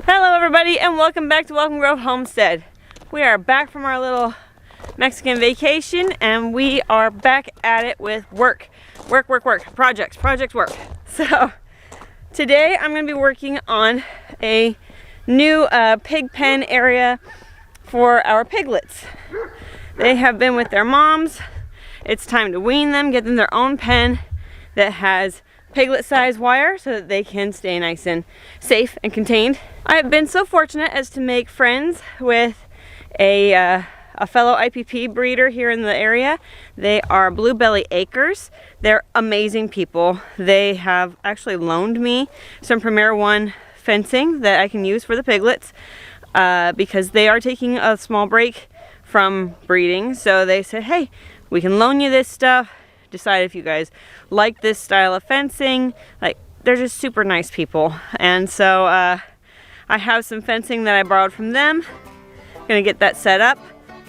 Hello everybody and welcome back to Welcome Grove Homestead. We are back from our little Mexican vacation and we are back at it with work. Projects, work. So today I'm going to be working on a new pig pen area for our piglets. They have been with their moms. It's time to wean them, get them their own pen that has piglet size wire so that they can stay nice and safe and contained. I have been so fortunate as to make friends with a fellow IPP breeder here in the area. They are Bluebelly Acres. They're amazing people. They have actually loaned me some Premier One fencing that I can use for the piglets because they are taking a small break from breeding. So they said, hey, we can loan you this stuff. Decide if you guys like this style of fencing. Like, they're just super nice people. And so I have some fencing that I borrowed from them. Gonna get that set up,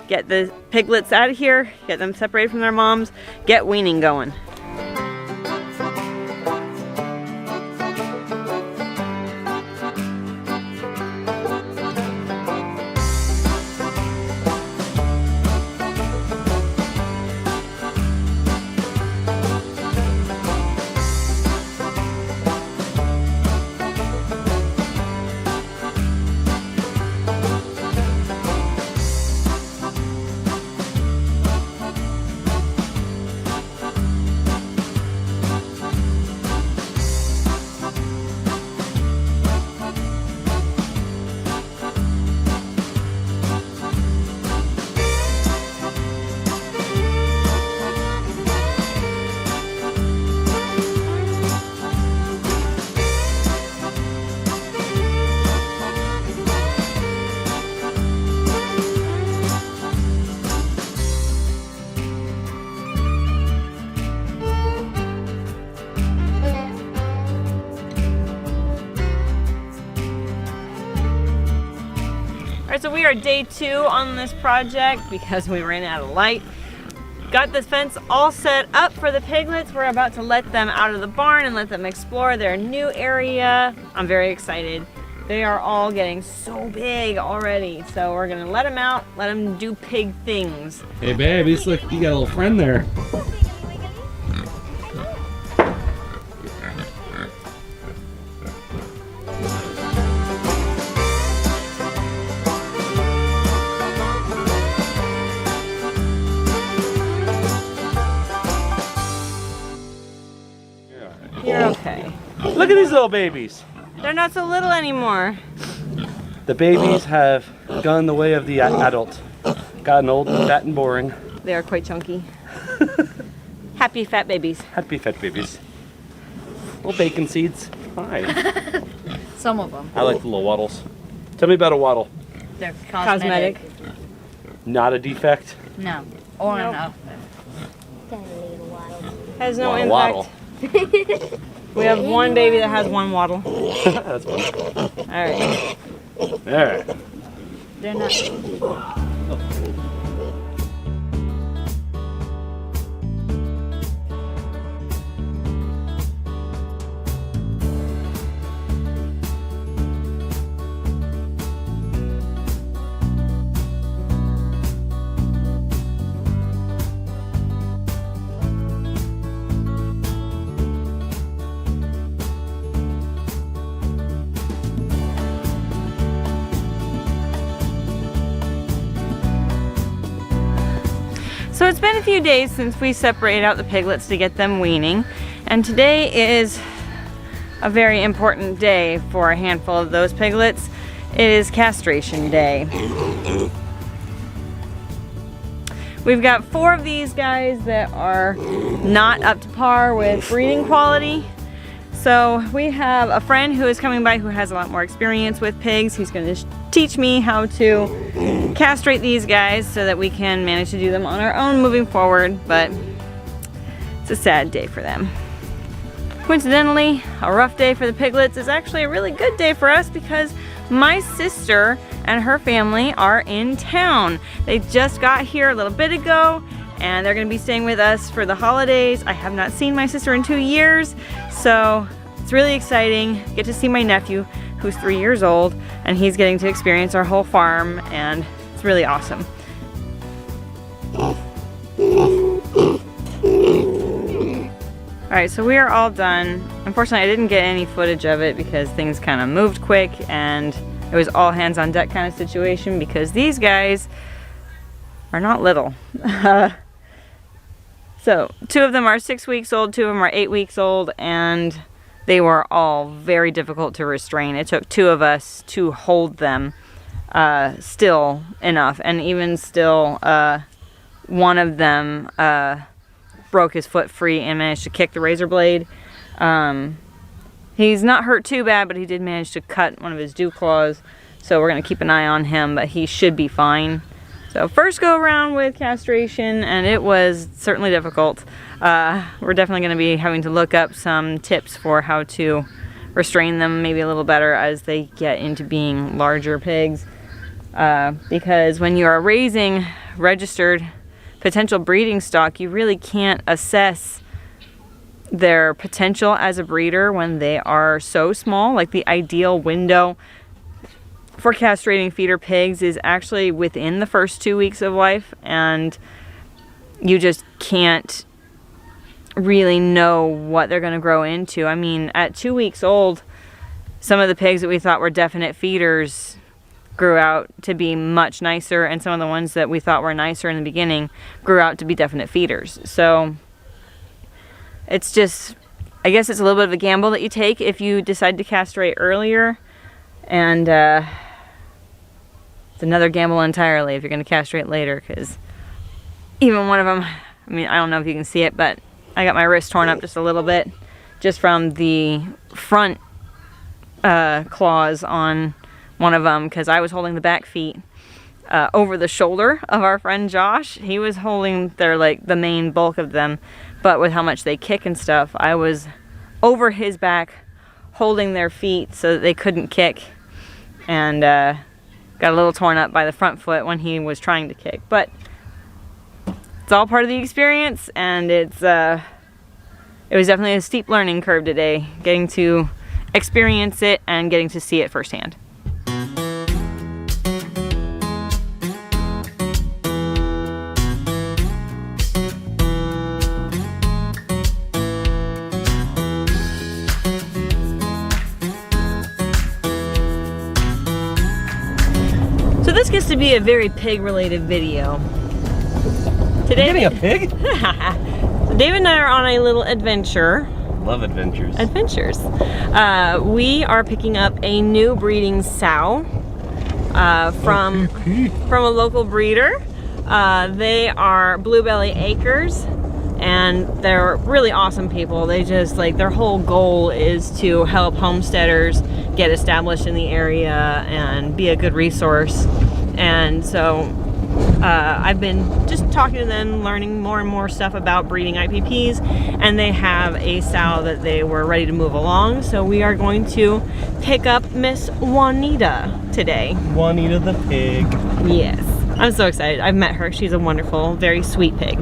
get the piglets out of here, get them separated from their moms, get weaning going. Alright, so we are day 2 on this project because we ran out of light. Got this fence all set up for the piglets. We're about to let them out of the barn and let them explore their new area. I'm very excited. They are all getting so big already. So we're gonna let them out, let them do pig things. Hey babies, look, you got a little friend there. You're okay. Look at these little babies. They're not so little anymore. The babies have gone the way of the adult. Gotten old and fat and boring. They are quite chunky. Happy fat babies. Happy fat babies. Little bacon seeds. Hi. Some of them. I like the little waddles. Tell me about a waddle. They're Cosmetic. Not a defect. No. Or Nope. no. Has no impact. Waddle. We have one baby that has one waddle. That's fun. Alright. Alright. They're not. So it's been a few days since we separated out the piglets to get them weaning, and today is a very important day for a handful of those piglets. It is castration day. We've got 4 of these guys that are not up to par with breeding quality. So we have a friend who is coming by who has a lot more experience with pigs. He's going to teach me how to castrate these guys so that we can manage to do them on our own moving forward, but it's a sad day for them. Coincidentally, a rough day for the piglets is actually a really good day for us because my sister and her family are in town. They just got here a little bit ago and they're gonna be staying with us for the holidays. I have not seen my sister in 2 years, so it's really exciting. Get to see my nephew, who's 3 years old, and he's getting to experience our whole farm, and it's really awesome. Alright, so we are all done. Unfortunately, I didn't get any footage of it because things kind of moved quick, and it was all hands on deck kind of situation because these guys are not little. So 2 of them are 6 weeks old, 2 of them are 8 weeks old, and they were all very difficult to restrain. It took 2 of us to hold them still enough, and even still, one of them broke his foot free and managed to kick the razor blade. He's not hurt too bad, but he did manage to cut one of his dew claws, so we're going to keep an eye on him, but he should be fine. So first go around with castration, and it was certainly difficult. We're definitely going to be having to look up some tips for how to restrain them maybe a little better as they get into being larger pigs. Because when you are raising registered potential breeding stock, you really can't assess their potential as a breeder when they are so small. Like, the ideal window for castrating feeder pigs is actually within the first 2 weeks of life, and you just can't really know what they're going to grow into. I mean, at 2 weeks old, some of the pigs that we thought were definite feeders grew out to be much nicer, and some of the ones that we thought were nicer in the beginning grew out to be definite feeders. So it's just, I guess it's a little bit of a gamble that you take if you decide to castrate earlier, and it's another gamble entirely if you're going to castrate later, because even one of them, I mean, I don't know if you can see it, but I got my wrist torn up just a little bit just from the front claws on one of them, because I was holding the back feet over the shoulder of our friend Josh. He was holding the main bulk of them, but with how much they kick and stuff, I was over his back holding their feet so that they couldn't kick, and got a little torn up by the front foot when he was trying to kick. But it's all part of the experience, and it was definitely a steep learning curve today, getting to experience it and getting to see it firsthand. So this gets to be a very pig-related video. Today, Getting a pig? So David and I are on a little adventure. Love adventures. We are picking up a new breeding sow from a local breeder. They are Bluebelly Acres, and they're really awesome people. They just, like, their whole goal is to help homesteaders get established in the area and be a good resource. And so I've been just talking to them, learning more and more stuff about breeding IPPs, and they have a sow that they were ready to move along. So we are going to pick up Miss Juanita today. Juanita the pig. Yes, I'm so excited. I've met her. She's a wonderful, very sweet pig.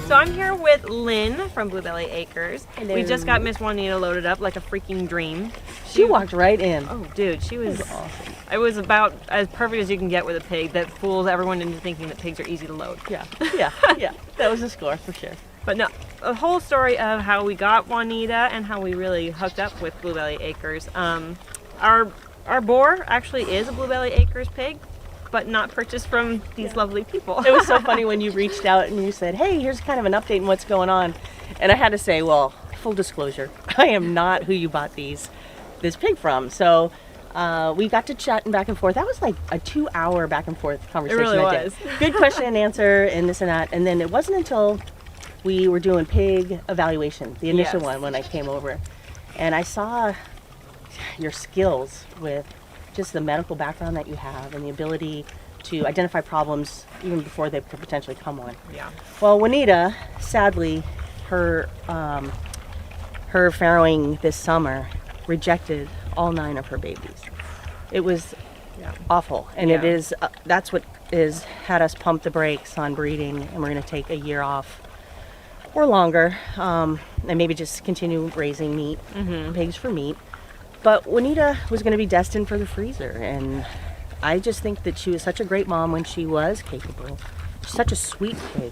So I'm here with Lynn from Bluebelly Acres. Hello. We just got Miss Juanita loaded up like a freaking dream. She walked right in. Oh, dude, she was awesome. It was about as perfect as you can get with a pig that fools everyone into thinking that pigs are easy to load. Yeah. That was a score for sure. But no, a whole story of how we got Juanita and how we really hooked up with Bluebelly Acres. Our boar actually is a Bluebelly Acres pig, but not purchased from these lovely people. It was so funny when you reached out and you said, hey, here's kind of an update on what's going on. And I had to say, well, full disclosure, I am not who you bought this pig from. So We got to chatting back and forth. That was like a 2-hour back and forth conversation. really that day. was. Good question and answer and this and that. And then it wasn't until we were doing pig evaluation, the initial Yes. one, when I came over. And I saw your skills with just the medical background that you have and the ability to identify problems even before they could potentially come on. Yeah. Well, Juanita, sadly, her farrowing this summer rejected all 9 of her babies. It was awful, and it Yeah. is that's what is had us pump the brakes on breeding, and we're going to take a year off or longer, and maybe just continue raising meat, pigs for meat. But Juanita was going to be destined for the freezer, and I just think that she was such a great mom when she was capable. Such a sweet pig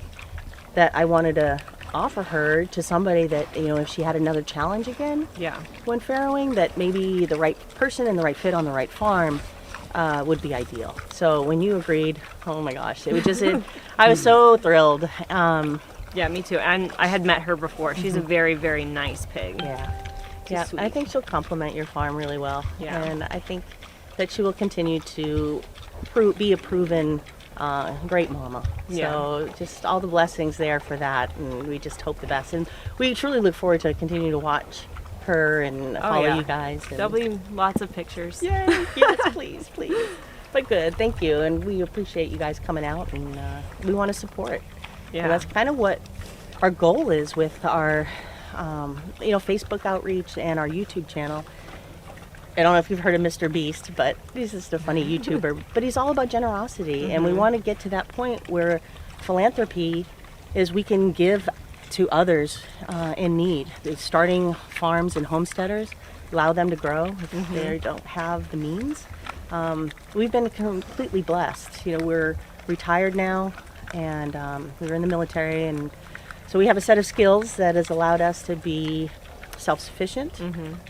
that I wanted to offer her to somebody that, you know, if she had another challenge again Yeah. when farrowing, that maybe the right person and the right fit on the right farm would be ideal. So when you agreed, oh my gosh, it was just, I was so thrilled. Yeah, me too. And I had met her before. She's a very, very nice pig. Yeah. Yeah, sweet. I think she'll complement your farm really well. Yeah. And I think that she will continue to be a proven great mama. Yeah. So just all the blessings there for that, and we just hope the best. And we truly look forward to continue to watch her and follow yeah. you guys. And There'll be lots of pictures. Yay! Yes, please, please. But good, thank you, and we appreciate you guys coming out, and we want to support. Yeah. And that's kind of what our goal is with our, Facebook outreach and our YouTube channel. I don't know if you've heard of Mr. Beast, but he's just a funny YouTuber. But he's all about generosity, and we want to get to that point where philanthropy is we can give to others in need. Starting farms and homesteaders, allow them to grow if they don't have the means. We've been completely blessed. You know, we're retired now, and we were in the military, and so we have a set of skills that has allowed us to be self-sufficient,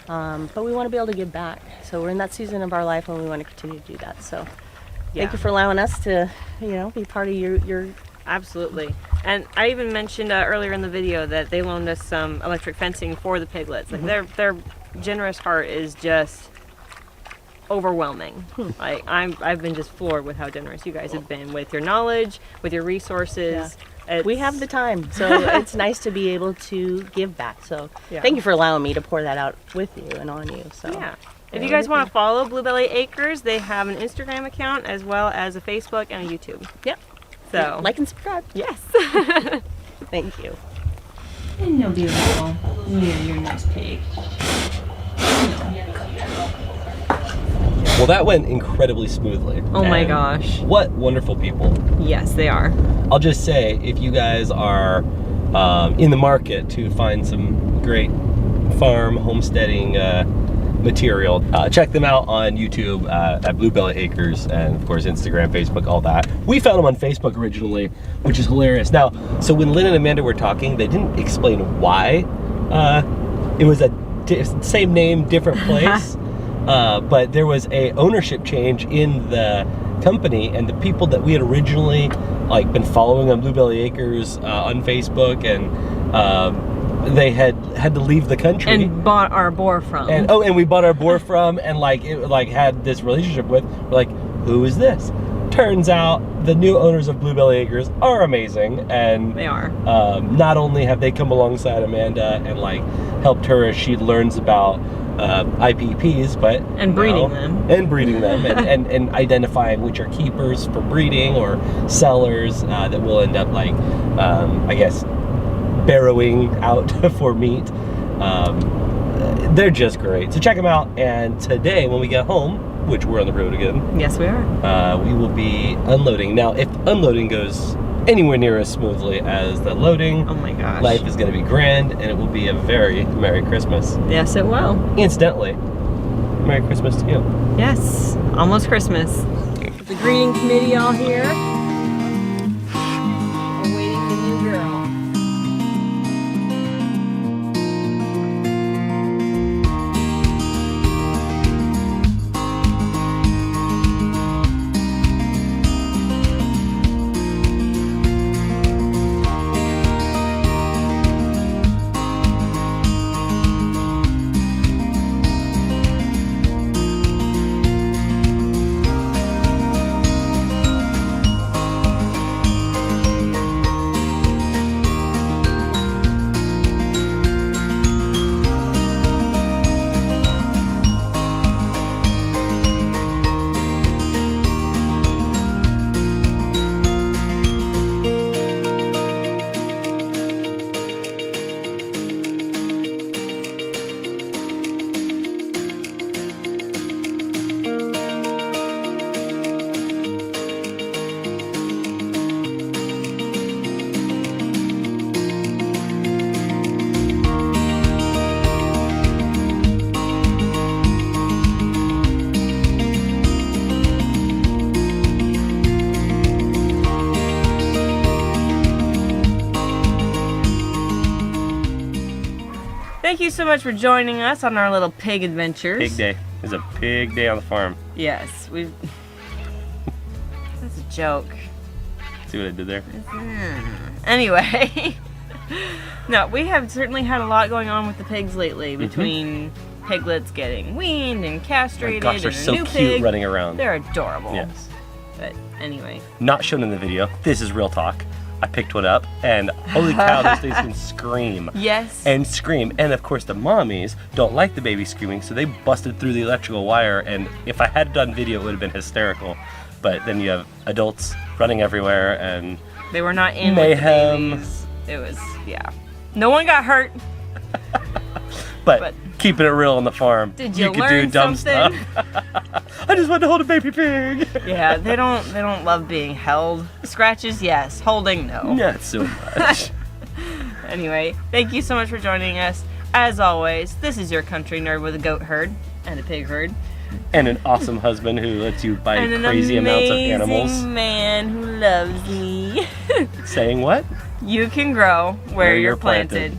but we want to be able to give back. So we're in that season of our life when we want to continue to do that. So thank you for allowing us to, be part of your Absolutely. And I even mentioned earlier in the video that they loaned us some electric fencing for the piglets. Like their generous heart is just overwhelming. Like I've been just floored with how generous you guys have been with your knowledge, with your resources. We have the time, so it's nice to be able to give back. So thank you for allowing me to pour that out with you and on you. So yeah. If you guys want to follow Bluebelly Acres, they have an Instagram account as well as a Facebook and a YouTube. Yep. So like and subscribe. yes. Thank you. No, beautiful. Yeah, you're a nice pig. Well, that went incredibly smoothly. Oh my And gosh. What wonderful people. Yes, they are. I'll just say, if you guys are in the market to find some great farm homesteading material, check them out on YouTube at Bluebelly Acres, and of course Instagram, Facebook, all that. We found them on Facebook originally, which is hilarious. Now, so when Lynn and Amanda were talking, they didn't explain why it was a same name, different place. But there was a ownership change in the company, and the people that we had originally been following on Bluebelly Acres on Facebook, and they had to leave the country And bought our boar from. and we bought our boar from, and had this relationship with. We're like, who is this? Turns out the new owners of Bluebelly Acres are amazing, and They are. not only have they come alongside Amanda and helped her as she learns about IPPs, but And breeding them. and identifying which are keepers for breeding or sellers that will end up barrowing out for meat. They're just great, so check them out. And today when we get home, which we're on the road again, Yes, we are. we will be unloading. Now if unloading goes anywhere near as smoothly as the loading, Oh my gosh. life is going to be grand, and it will be a very Merry Christmas. Yes, it will. Incidentally, Merry Christmas to you. Yes. Almost Christmas. The greeting committee all here. Awaiting the new girl. thank you so much for joining us on our little pig adventures. Pig day. It's a pig day on the farm. Yes, we've... That's a joke. See what I did there? Anyway. No, we have certainly had a lot going on with the pigs lately, between piglets getting weaned and castrated. Oh my gosh, they're and a so new cute pig. running around. They're adorable. Yes. But anyway. Not shown in the video. This is real talk. I picked one up, and holy cow, those things can scream. Yes. And scream. And of course, the mommies don't like the baby screaming, so they busted through the electrical wire. And if I had done video, it would have been hysterical. But then you have adults running everywhere, and They were not in mayhem. with the babies. It was, yeah. No one got hurt. But keeping it real on the farm, Did you could learn do dumb something? stuff. I just wanted to hold a baby pig. Yeah, they don't love being held. Scratches, yes. Holding, no. Not so much. Anyway, thank you so much for joining us. As always, this is your country nerd with a goat herd and a pig herd. And an awesome husband who lets you buy And an crazy amounts of animals. amazing man who loves me. Saying what? You can grow where you're planted.